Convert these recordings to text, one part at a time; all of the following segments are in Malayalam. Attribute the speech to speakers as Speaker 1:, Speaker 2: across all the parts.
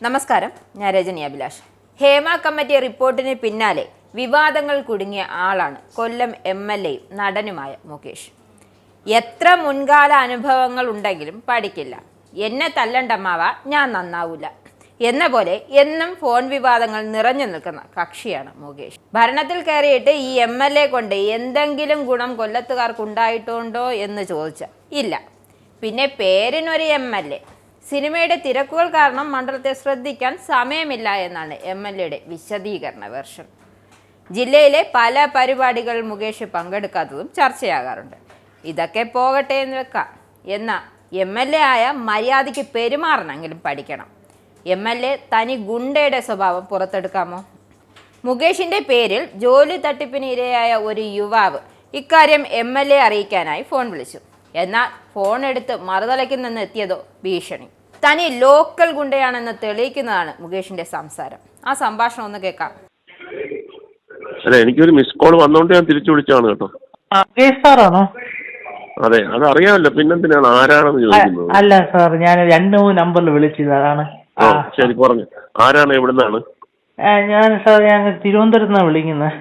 Speaker 1: നമസ്കാരം, ഞാൻ രജനി അഭിലാഷ്. ഹേമ കമ്മിറ്റി റിപ്പോർട്ടിന് പിന്നാലെ വിവാദങ്ങൾ കുടുങ്ങിയ ആളാണ് കൊല്ലം MLA-യും നടനുമായ മുകേഷ്. എത്ര മുൻകാല അനുഭവങ്ങൾ ഉണ്ടെങ്കിലും പഠിക്കില്ല, എന്നെ തല്ലണ്ടമ്മാവ ഞാൻ നന്നാവൂല എന്ന പോലെ എന്നും ഫോൺ വിവാദങ്ങൾ നിറഞ്ഞു നിൽക്കുന്ന കക്ഷിയാണ് മുകേഷ്. ഭരണത്തിൽ കയറിയിട്ട് ഈ MLA കൊണ്ട് എന്തെങ്കിലും ഗുണം കൊല്ലത്തുകാർക്കുണ്ടായിട്ടുണ്ടോ എന്ന് ചോദിച്ചാൽ ഇല്ല. പിന്നെ പേരിനൊരു MLA, സിനിമയുടെ തിരക്കുകൾ കാരണം മണ്ഡലത്തെ ശ്രദ്ധിക്കാൻ സമയമില്ല എന്നാണ് MLA-യുടെ വിശദീകരണ വെർഷൻ. ജില്ലയിലെ പല പരിപാടികൾ മുകേഷ് പങ്കെടുക്കാത്തതും ചർച്ചയാകാറുണ്ട്. ഇതൊക്കെ പോകട്ടെ എന്ന് വെക്കാം. എന്നാൽ MLA ആയ മര്യാദയ്ക്ക് പെരുമാറണമെങ്കിലും പഠിക്കണം. MLA തനി ഗുണ്ടയുടെ സ്വഭാവം പുറത്തെടുക്കാമോ? മുകേഷിന്റെ പേരിൽ ജോലി തട്ടിപ്പിന് ഇരയായ ഒരു യുവാവ് ഇക്കാര്യം MLA അറിയിക്കാനായി ഫോൺ വിളിച്ചു. എന്നാൽ ഫോൺ എടുത്ത് മറുതലയ്ക്ക് നിന്ന് എത്തിയതോ ഭീഷണി. തനി ലോക്കൽ ഗുണ്ടയാണെന്ന് തെളിയിക്കുന്നതാണ് മുകേഷിന്റെ സംസാരം. ആ സംഭാഷണം ഒന്ന് കേൾക്കാം.
Speaker 2: അല്ല, എനിക്കൊരു മിസ് കോൾ വന്നോണ്ട് ഞാൻ തിരിച്ചു വിളിച്ചാണ് കേട്ടോ.
Speaker 3: സാറാണോ?
Speaker 2: അതെ, അതറിയാമല്ലോ. പിന്നെന്തിനാണ്, ആരാണെന്ന് ചോദിക്കുന്നത്?
Speaker 3: അല്ല സാർ, ഞാൻ 2-3 നമ്പറിൽ വിളിച്ചതാണ്.
Speaker 2: ശരി, പറഞ്ഞു. ആരാണ്, എവിടുന്നാണ്?
Speaker 3: ഞാൻ തിരുവനന്തപുരത്ത് നിന്നാണ് വിളിക്കുന്നത്.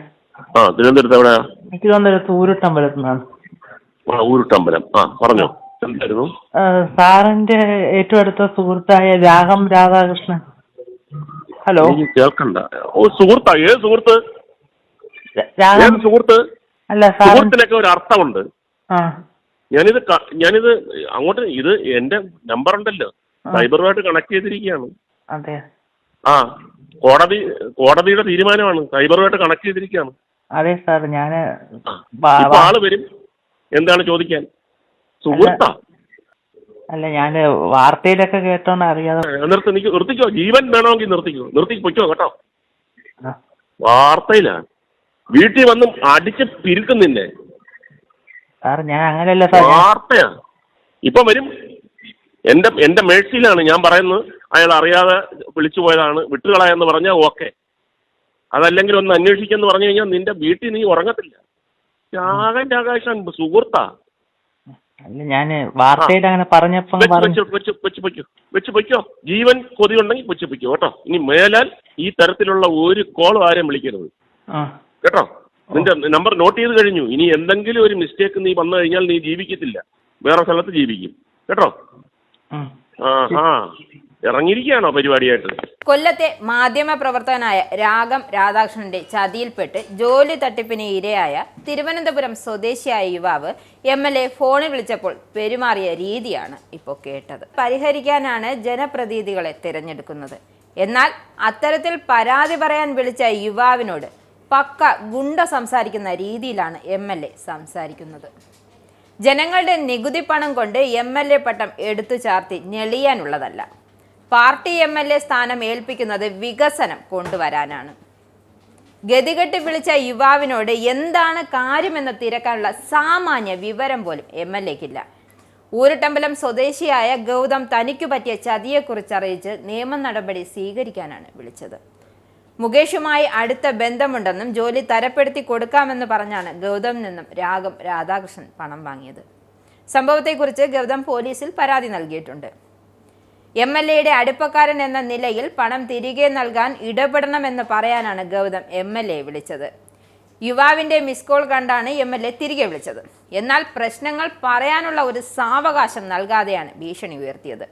Speaker 2: തിരുവനന്തപുരത്ത് എവിടെയാ?
Speaker 3: തിരുവനന്തപുരത്ത് ഊരുട്ടമ്പലത്ത് നിന്നാണ്.
Speaker 2: ഊരുട്ടമ്പലം. പറഞ്ഞോ, എന്തായിരുന്നു?
Speaker 3: സാറിന്റെ ഏറ്റവും അടുത്ത സുഹൃത്തായ രാധാകൃഷ്ണൻ. ഹലോ,
Speaker 2: കേൾക്കണ്ട. സുഹൃത്താ? ഏത് സുഹൃത്ത്? ഏത് സുഹൃത്ത്?
Speaker 3: അല്ല,
Speaker 2: സുഹൃത്തിനൊക്കെ ഒരു അർത്ഥമുണ്ട്. ഞാനിത് അങ്ങോട്ട്, ഇത് എന്റെ നമ്പർ ഉണ്ടല്ലോ, സൈബറുമായിട്ട് കണക്ട് ചെയ്തിരിക്കുകയാണ്.
Speaker 3: അതെ.
Speaker 2: കോടതിയുടെ തീരുമാനമാണ്, സൈബറുമായിട്ട് കണക്ട് ചെയ്തിരിക്കുകയാണ്.
Speaker 3: അതെ സാർ,
Speaker 2: ആള് വരും. എന്താണ് ചോദിക്കാൻ? സുഹൃത്താ?
Speaker 3: അല്ല, ഞാൻ വാർത്തയിലൊക്കെ കേട്ടോണ്ട് അറിയാതെ.
Speaker 2: നിർത്തിക്കോ, ജീവൻ വേണമെങ്കിൽ നിർത്തി പൊയ്ക്കോ കേട്ടോ. വാർത്തയിലാണ്, വീട്ടിൽ വന്നും അടിച്ച് പിരിക്കുന്നില്ലേ
Speaker 3: സാർ? ഞാൻ അങ്ങനെയല്ല സാർ,
Speaker 2: വാർത്തയാ. ഇപ്പൊ വരും. എന്റെ മേഴ്സിയിലാണ് ഞാൻ പറയുന്നത്. അയാൾ അറിയാതെ വിളിച്ചു പോയതാണ്, വിട്ടുകളയെന്ന് പറഞ്ഞാൽ ഓക്കെ. അതല്ലെങ്കിൽ ഒന്ന് അന്വേഷിക്കെന്ന് പറഞ്ഞു കഴിഞ്ഞാൽ നിന്റെ വീട്ടിൽ നീ ഉറങ്ങത്തില്ല. ആകാശം സുഹൃത്താ?
Speaker 3: അല്ല, ഞാൻ വാർത്തയിൽ അങ്ങനെ പറഞ്ഞപ്പോ
Speaker 2: വെച്ച് പൊയ്ക്കോ. ജീവൻ കൊതിയുണ്ടെങ്കിൽ വെച്ച് പൊയ്ക്കോ കേട്ടോ. ഇനി മേലാൽ ഈ തരത്തിലുള്ള ഒരു കോളും ആരെയും വിളിക്കരുത് കേട്ടോ. നിന്റെ നമ്പർ നോട്ട് ചെയ്ത് കഴിഞ്ഞു. ഇനി എന്തെങ്കിലും ഒരു മിസ്റ്റേക്ക് നീ വന്നു കഴിഞ്ഞാൽ നീ ജീവിക്കത്തില്ല, വേറെ സ്ഥലത്ത് ജീവിക്കും കേട്ടോ. ഇറങ്ങിയിരിക്കുകയാണോ പരിപാടിയായിട്ട്?
Speaker 1: കൊല്ലത്തെ മാധ്യമ പ്രവർത്തകനായ രാധാകൃഷ്ണന്റെ ചതിയിൽപ്പെട്ട് ജോലി തട്ടിപ്പിന് ഇരയായ തിരുവനന്തപുരം സ്വദേശിയായ യുവാവ് MLA ഫോണിൽ വിളിച്ചപ്പോൾ പെരുമാറിയ രീതിയാണ് ഇപ്പോൾ കേട്ടത്. പരിഹരിക്കാനാണ് ജനപ്രതിനിധികളെ തിരഞ്ഞെടുക്കുന്നത്. എന്നാൽ അത്തരത്തിൽ പരാതി പറയാൻ വിളിച്ച യുവാവിനോട് പക്ക ഗുണ്ട സംസാരിക്കുന്ന രീതിയിലാണ് MLA സംസാരിക്കുന്നത്. ജനങ്ങളുടെ നികുതി പണം കൊണ്ട് MLA പട്ടം എടുത്തു ചാർത്തി ഞെളിയാനുള്ളതല്ല. പാർട്ടി MLA സ്ഥാനം ഏൽപ്പിക്കുന്നത് വികസനം കൊണ്ടുവരാനാണ്. ഗതികെട്ട് വിളിച്ച യുവാവിനോട് എന്താണ് കാര്യമെന്ന് തിരക്കാനുള്ള സാമാന്യ വിവരം പോലും MLA-ക്കില്ല. ഊരുട്ടമ്പലം സ്വദേശിയായ ഗൗതം തനിക്കു പറ്റിയ ചതിയെക്കുറിച്ച് അറിയിച്ച് നിയമ നടപടി സ്വീകരിക്കാനാണ് വിളിച്ചത്. മുകേഷുമായി അടുത്ത ബന്ധമുണ്ടെന്നും ജോലി തരപ്പെടുത്തി കൊടുക്കാമെന്ന് പറഞ്ഞാണ് ഗൗതമിൽ നിന്നും രാധാകൃഷ്ണൻ പണം വാങ്ങിയത്. സംഭവത്തെക്കുറിച്ച് ഗൗതം പോലീസിൽ പരാതി നൽകിയിട്ടുണ്ട്. MLA-യുടെ അടുപ്പക്കാരൻ എന്ന നിലയിൽ പണം തിരികെ നൽകാൻ ഇടപെടണമെന്ന് പറയാനാണ് ഗൗതം MLA-യെ വിളിച്ചത്. യുവാവിന്റെ മിസ് കോൾ കണ്ടാണ് MLA തിരികെ വിളിച്ചത്. എന്നാൽ പ്രശ്നങ്ങൾ പറയാനുള്ള ഒരു സാവകാശം നൽകാതെയാണ് ഭീഷണി ഉയർത്തിയത്.